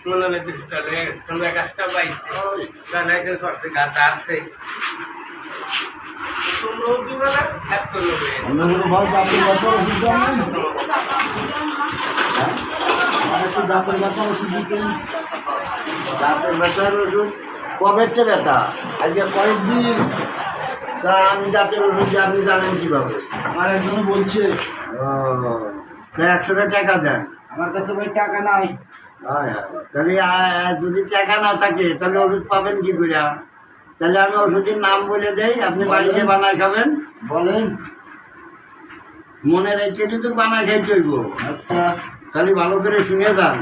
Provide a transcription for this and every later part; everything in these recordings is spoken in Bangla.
মনে দিতে তোমরা গাছটা পাইছে গাছ করছে গাছ আছে কবে ব্যথা আজকে কয়েকদিন তা আমি দাঁতের ওষুধ আপনি জানেন কিভাবে? আমার একজন বলছে 100 টাকা দেন। আমার কাছে ভাই টাকা নাই। তাহলে যদি টাকা না থাকে তাহলে ওষুধ পাবেন কি করে? তাহলে আমি ওষুধের নাম বলে দেই, আপনি বাড়িতে বানায় খাবেন। বলেন। মনে রেখে কিন্তু বানায় খাইতে হইব। আচ্ছা তাহলে ভালো করে শুনে যান।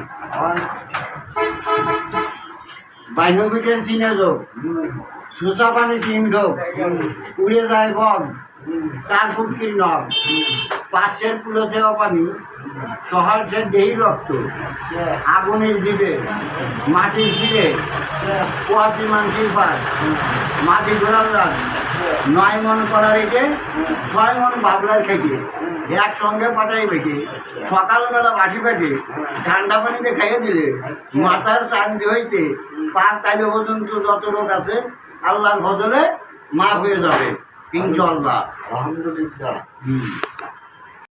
বাইনোবিটেন চিনে যোগ, সুসা পানি চিন ঢোক, উড়ে যায় বগ, তার ফুটকির নখ, পাশের কুলোতে পানি, সহজের দেহি রক্ত, আগুনের দিবে, মাটির শিরে, পোয়াতি মানসির পার, মাটি ঘোরার রাত, 9 মন করা রেখে 6 মন বাবলার খেতে, একসঙ্গে পাটাই বেটে, সকালবেলা বাসি পেটে ঠান্ডা পানিতে খাইয়ে দিলে মাথার চান্দি হইতে পার তাইলে পর্যন্ত যত রোগ আছে আল্লাহর বদলে মাফ হয়ে যাবে ইনশাআল্লাহ। আলহামদুলিল্লাহ।